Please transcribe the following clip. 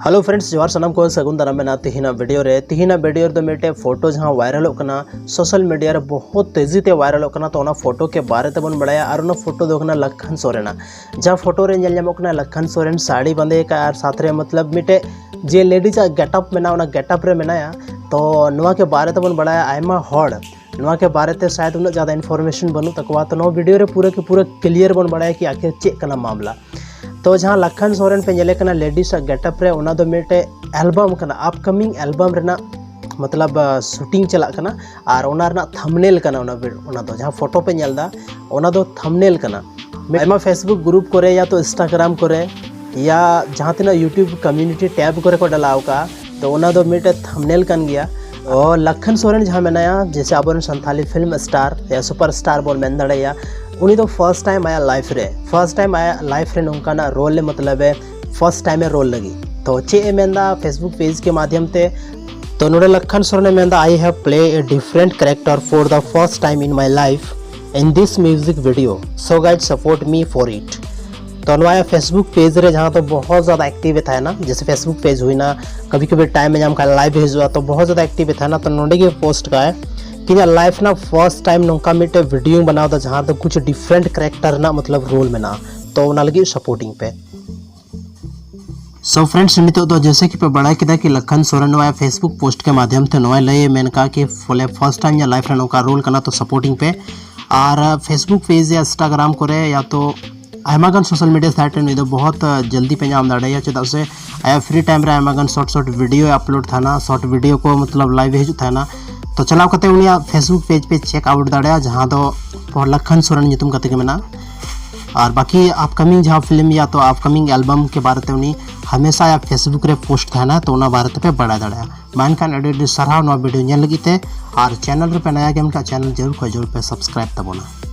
Hello friends जोहार सनम को सगुन दाराम में तेहना वीडियो रे मेटे फोटो जहाँ वायरल सोशल मीडिया रे बहुत तेजी ते वायरल तो ना फोटो के बारे ते बन बड़ाया और ना फोटो दो लखन सोरेना जहाँ फोटो रे लखन सोरेन साड़ी बंदे का और साथ रे मतलब मिटे जे लेडीज गेटअप में गेटअप रे मेनाया तो नुआ के बारे ते बन बड़ाया आयमा हॉड नुआ के बारे ते शायद उन्ना ज़्यादा इन्फॉर्मेशन बनू तकवा तो नो वीडियो रे पूरे के पूरे क्लियर बन बड़ाया कि आखिर चेक करना मामला तो जहाँ लखन सोरेन पे नेले कना लेडीज गेटअप रे उना दो मेटे एल्बम कना अपकमिंग एल्बम रेना मतलब शूटिंग चला कना और उना रेना थंबनेल कना उना दो जहाँ फोटो पे नेलदा उना दो थंबनेल कना आयमा फेसबुक ग्रुप करे या तो इंस्टाग्राम करे या जहाँ तिना यूट्यूब कम्युनिटी टैब करे को डलाव का तो उना दो मेटे थंबनेल कन गया और लखन सोरेन जहाँ मेनाया जैसे अब संथाली फिल्म स्टार या सुपर स्टार बोल मेन दड़ेया उनी तो फर्स्ट टाइम आया लाइफ रे नौकाना रोल ले मतलब है फर्स्ट टाइम रोल लगी तो चे मेंदा फेसबुक पेज के माध्यम से तो नोड़े लखन सोरेन मेंदा I have play a different character for the first time in my life in this music video so guide support me for it तो नया फेसबुक पेज रे जहाँ तो बहुत ज़्यादा एक्टिव था ना जैसे फेसबुक पेज हुई ना कभी कभी टाइम में जहाँ लाइव भेजुआ तो बहुत ज़्यादा एक्टिव था ना तो नोड़े के पोस्ट का है कि लाइफ ना फर्स्ट टाइम नौका मिटे वीडियो बनाओ था जहाँ तो कुछ डिफरेंट कैरेक्टर ना मतलब रोल में ना तो उना लगी सपोर्टिंग पे सो फ्रेंड्स नितो तो जैसे कि पे बड़ा किदा कि लखन सोरेन नया फेसबुक पोस्ट के माध्यम से नया लय मेन का कि फर्स्ट टाइम या लाइफ रे नौका रोल करना तो सपोर्टिंग पे और फेसबुक पेज या इंस्टाग्राम करे या तो आयमागन सोशल मीडिया साइट रे तो बहुत जल्दी पे नाम दाड़े चेदा से आया फ्री टाइम रे आयमागन शॉर्ट वीडियो अपलोड था ना शॉर्ट वीडियो को मतलब लाइव हिजू था ना तो चलाव करते उनिया फेसबुक पेज पे चेक आउट दाड़े जहाँ तो लखन सोरेन नितुम कते के मेना और बाकी अपकमिंग जहाँ फिल्म या तो अपकमिंग एल्बम के बारे में उनी हमेशा या फेसबुक रे पोस्ट था ना तो उना बारे पे बड़ा दाड़ा मानकान एडिट सराव वीडियो लगी और चैनल पे नया गेम का चैनल जरूर पे सब्सक्राइब तबोना।